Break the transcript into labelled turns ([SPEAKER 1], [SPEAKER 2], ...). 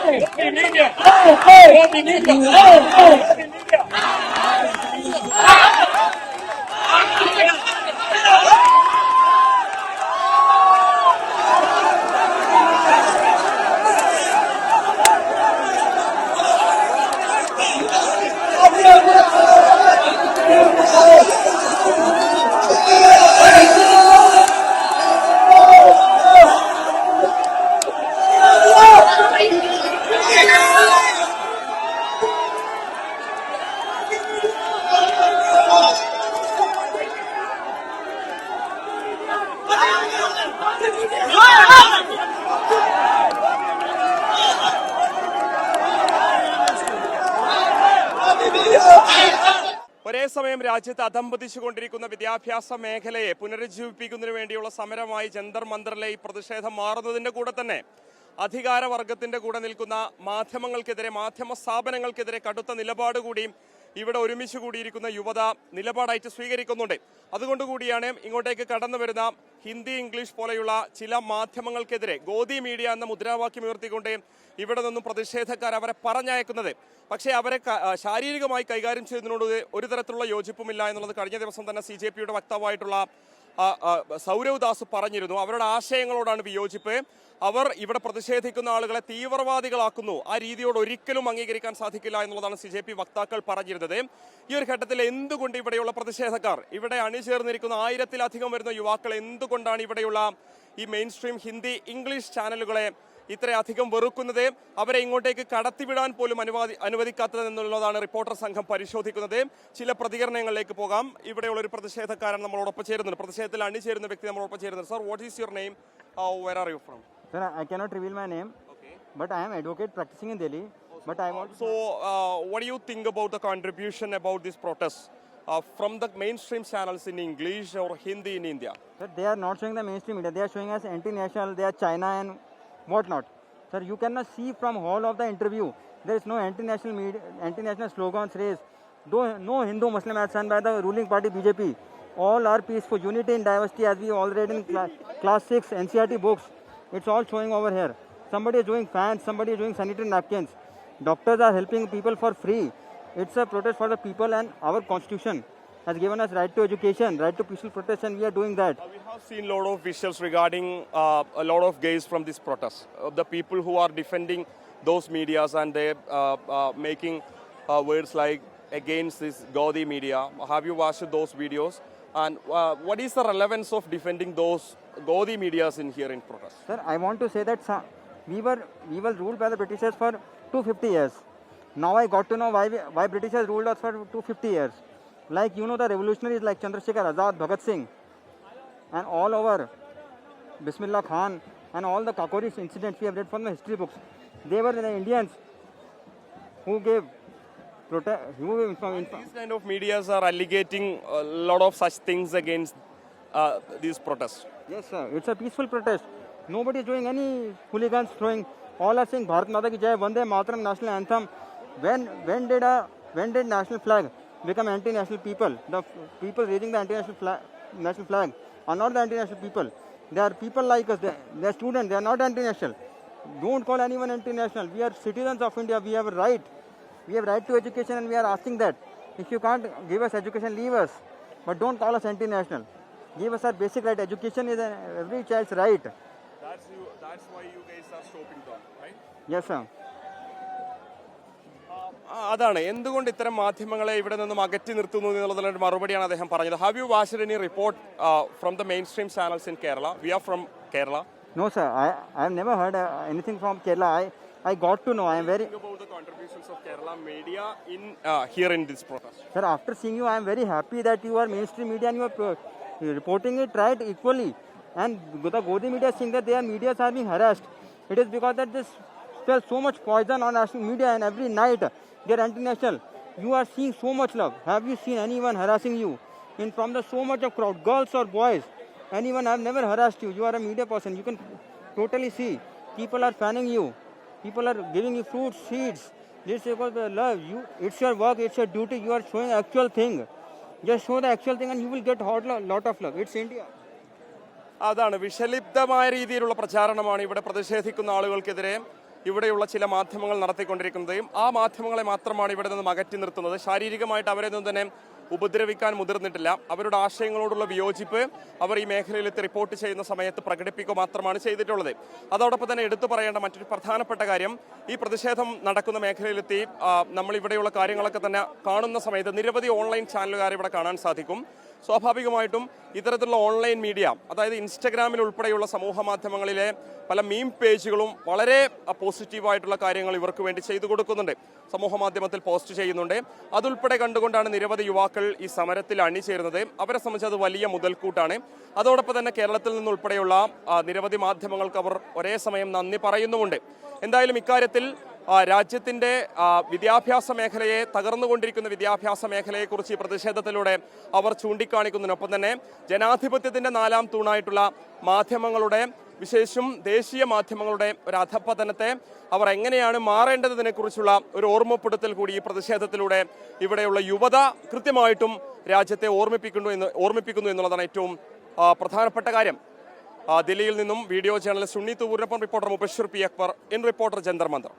[SPEAKER 1] ഒരേ സമയം രാജ്യത്ത് അധംപതിച്ചുകൊണ്ടിരിക്കുന്ന വിദ്യാഭ്യാസ മേഖലയെ പുനരുജ്ജീവിപ്പിക്കുന്നതിന് വേണ്ടിയുള്ള സമരമായി ജന്തർ മന്ദറിലെ ഈ പ്രതിഷേധം മാറുന്നതിന്റെ കൂടെ തന്നെ അധികാരവർഗത്തിന്റെ കൂടെ നിൽക്കുന്ന മാധ്യമങ്ങൾക്കെതിരെ, മാധ്യമ സ്ഥാപനങ്ങൾക്കെതിരെ കടുത്ത നിലപാട് കൂടിയും ഇവിടെ ഒരുമിച്ച് കൂടിയിരിക്കുന്ന യുവത നിലപാടായിട്ട് സ്വീകരിക്കുന്നുണ്ട്. അതുകൊണ്ടുകൂടിയാണ് ഇങ്ങോട്ടേക്ക് കടന്നു വരുന്ന ഹിന്ദി, ഇംഗ്ലീഷ് പോലെയുള്ള ചില മാധ്യമങ്ങൾക്കെതിരെ ഗോദി മീഡിയ എന്ന മുദ്രാവാക്യം ഉയർത്തിക്കൊണ്ട് ഇവിടെ നിന്നും പ്രതിഷേധക്കാർ അവരെ പറഞ്ഞയക്കുന്നത്. പക്ഷേ അവരെ ശാരീരികമായി കൈകാര്യം ചെയ്യുന്നതിനോട് ഒരു തരത്തിലുള്ള യോജിപ്പുമില്ല എന്നുള്ളത് കഴിഞ്ഞ ദിവസം തന്നെ CJPയുടെ വക്താവായിട്ടുള്ള സൗരവ് ദാസ് പറഞ്ഞിരുന്നു. അവരുടെ ആശയങ്ങളോടാണ് വിയോജിപ്പ്. അവർ ഇവിടെ പ്രതിഷേധിക്കുന്ന ആളുകളെ തീവ്രവാദികളാക്കുന്നു. ആ രീതിയോട് ഒരിക്കലും അംഗീകരിക്കാൻ സാധിക്കില്ല എന്നുള്ളതാണ് CJP വക്താക്കൾ പറഞ്ഞിരുന്നത്. ഈ ഒരു ഘട്ടത്തിൽ എന്തുകൊണ്ട് ഇവിടെയുള്ള പ്രതിഷേധക്കാർ, ഇവിടെ അണിചേർന്നിരിക്കുന്ന 1000-ലധികം വരുന്ന യുവാക്കൾ എന്തുകൊണ്ടാണ് ഇവിടെയുള്ള ഈ മെയിൻ സ്ട്രീം ഹിന്ദി, ഇംഗ്ലീഷ് ചാനലുകളെ ഇത്രയധികം വെറുക്കുന്നത്, അവരെ ഇങ്ങോട്ടേക്ക് കടത്തിവിടാൻ പോലും അനുവദിക്കാത്തത് എന്നുള്ളതാണ് റിപ്പോർട്ടർ സംഘം പരിശോധിക്കുന്നത്. ചില പ്രതികരണങ്ങളിലേക്ക് പോകാം. ഇവിടെയുള്ള ഒരു പ്രതിഷേധക്കാരൻ നമ്മളോടൊപ്പം ചേരുന്നുണ്ട്, പ്രതിഷേധത്തിൽ അണിചേരുന്ന വ്യക്തി നമ്മളോടൊപ്പം ചേരുന്നുണ്ട്. Sir, what is your name? Where are you from?
[SPEAKER 2] Sir, I cannot reveal my name. Okay. But I am advocate practicing in Delhi. But I want.
[SPEAKER 1] So, what do you think about the contribution about this protest from the mainstream channels in English or Hindi in India?
[SPEAKER 2] Sir, they are not showing the mainstream media. They are showing us anti-national. They are China and whatnot. Sir, you cannot see from whole of the interview. There is no anti-national media, anti-national slogans raised. Though no Hindu Muslim as sung by the ruling party BJP. All are peaceful. Unity in diversity, as we all read in class 6 NCERT books. It's all showing over here. Somebody is doing fans, somebody is doing sanitary napkins. Doctors are helping people for free. It's a protest for the people, and our constitution has given us right to education, right to peaceful protest, and we are doing that.
[SPEAKER 1] We have seen a lot of visuals regarding a lot of gays from this protest. The people who are defending those medias and they making words like against this Gaudy media. Have you watched those videos? And what is the relevance of defending those Gaudy medias in here in protest?
[SPEAKER 2] Sir, I want to say that we were ruled by the Britishers for 250 years. Now I got to know why Britishers ruled us for 250 years. Like, you know, the revolutionaries like Chandrasekhar Azad, Bhagat Singh, and all over Bismillah Khan, and all the Kakori's incidents we have read from the history books. They were the Indians who gave
[SPEAKER 1] these kind of medias are alleging a lot of such things against these protests.
[SPEAKER 2] Yes, sir. It's a peaceful protest. Nobody is doing any hooligans throwing. All are saying Bharat Mata Ki Jai, Vande Mataram, national anthem. When did national flag become anti-national people? The people raising the national flag are not the anti-national people. They are people like us. They are students. They are not anti-national. Don't call anyone anti-national. We are citizens of India. We have a right. We have right to education, and we are asking that. If you can't give us education, leave us. But don't call us anti-national. Give us our basic right. Education is every child's right.
[SPEAKER 1] That's why you guys are stopping them, right?
[SPEAKER 2] Yes, sir.
[SPEAKER 1] അതാണ് എന്തുകൊണ്ട് ഇത്തരം മാധ്യമങ്ങളെ ഇവിടെ നിന്നും അകറ്റി നിർത്തുന്നു എന്നുള്ളതിനുള്ള മറുപടിയാണ് അദ്ദേഹം പറഞ്ഞത്. Have you watched any report from the mainstream channels in Kerala? We are from Kerala.
[SPEAKER 2] No, sir. I have never heard anything from Kerala. I got to know. I am very
[SPEAKER 1] about the contributions of Kerala media in here in this protest.
[SPEAKER 2] Sir, after seeing you, I am very happy that you are mainstream media and you are reporting it right equally. And the Gaudy media saying that their medias are being harassed. It is because that this spells so much poison on national media, and every night they are anti-national. You are seeing so much love. Have you seen anyone harassing you in from the so much of crowd, girls or boys? Anyone have never harassed you. You are a media person. You can totally see. People are fanning you. People are giving you fruits, seeds. This is because they love you. It's your work. It's your duty. You are showing actual thing. Just show the actual thing and you will get lot of love. It's India.
[SPEAKER 1] അതാണ് വിഷലിപ്തമായ രീതിയിലുള്ള പ്രചാരണമാണ് ഇവിടെ പ്രതിഷേധിക്കുന്ന ആളുകൾക്കെതിരെ ഇവിടെയുള്ള ചില മാധ്യമങ്ങൾ നടത്തിക്കൊണ്ടിരിക്കുന്നത്. ആ മാധ്യമങ്ങളെ മാത്രമാണ് ഇവിടെ നിന്നും അകറ്റി നിർത്തുന്നത്. ശാരീരികമായിട്ട് അവരെ ഒന്നും തന്നെ ഉപദ്രവിക്കാൻ മുതിർന്നിട്ടില്ല. അവരുടെ ആശയങ്ങളോടുള്ള വിയോജിപ്പ് അവർ ഈ മേഖലയിലെത്തി റിപ്പോർട്ട് ചെയ്യുന്ന സമയത്ത് പ്രകടിപ്പിക്കുക മാത്രമാണ് ചെയ്തിട്ടുള്ളത്. അതോടൊപ്പം തന്നെ എടുത്തു പറയേണ്ട മറ്റൊരു പ്രധാനപ്പെട്ട കാര്യം, ഈ പ്രതിഷേധം നടക്കുന്ന മേഖലയിലെത്തി നമ്മൾ ഇവിടെയുള്ള കാര്യങ്ങളൊക്കെ തന്നെ കാണുന്ന സമയത്ത് നിരവധി ഓൺലൈൻ ചാനലുകാർ ഇവിടെ കാണാൻ സാധിക്കും. സ്വാഭാവികമായിട്ടും ഇത്തരത്തിലുള്ള ഓൺലൈൻ മീഡിയ, അതായത് ഇൻസ്റ്റഗ്രാമിൽ ഉൾപ്പെടെയുള്ള സമൂഹ മാധ്യമങ്ങളിലെ പല മീം പേജുകളും വളരെ പോസിറ്റീവായിട്ടുള്ള കാര്യങ്ങൾ ഇവർക്ക് വേണ്ടി ചെയ്തു കൊടുക്കുന്നുണ്ട്, സമൂഹ മാധ്യമത്തിൽ പോസ്റ്റ് ചെയ്യുന്നുണ്ട്. അതുൾപ്പെടെ കണ്ടുകൊണ്ടാണ് നിരവധി യുവാക്കൾ ഈ സമരത്തിൽ അണിചേരുന്നത്. അവരെ സംബന്ധിച്ച് അത് വലിയ മുതൽക്കൂട്ടാണ്. അതോടൊപ്പം തന്നെ കേരളത്തിൽ നിന്നുൾപ്പെടെയുള്ള നിരവധി മാധ്യമങ്ങൾക്ക് അവർ ഒരേ സമയം നന്ദി പറയുന്നുമുണ്ട്. എന്തായാലും ഇക്കാര്യത്തിൽ രാജ്യത്തിന്റെ വിദ്യാഭ്യാസ മേഖലയെ, തകർന്നുകൊണ്ടിരിക്കുന്ന വിദ്യാഭ്യാസ മേഖലയെക്കുറിച്ച് ഈ പ്രതിഷേധത്തിലൂടെ അവർ ചൂണ്ടിക്കാണിക്കുന്നതിനൊപ്പം തന്നെ ജനാധിപത്യത്തിന്റെ 4ാം തൂണായിട്ടുള്ള മാധ്യമങ്ങളുടെ, വിശേഷിച്ചും ദേശീയ മാധ്യമങ്ങളുടെ ഒരു അധപ്പതനത്തെ അവർ എങ്ങനെയാണ് മാറേണ്ടതിനെക്കുറിച്ചുള്ള ഒരു ഓർമ്മപ്പെടുത്തൽ കൂടി ഈ പ്രതിഷേധത്തിലൂടെ ഇവിടെയുള്ള യുവത കൃത്യമായിട്ടും രാജ്യത്തെ ഓർമ്മിപ്പിക്കുന്നു എന്നുള്ളതാണ് ഏറ്റവും പ്രധാനപ്പെട്ട കാര്യം. ദില്ലിയിൽ നിന്നും വീഡിയോ ജേർണലിസ്റ്റ് ഉണ്ണി തൂവൂരിനൊപ്പം reporter Mubashir P Akbar, in reporter Jantar Mantar.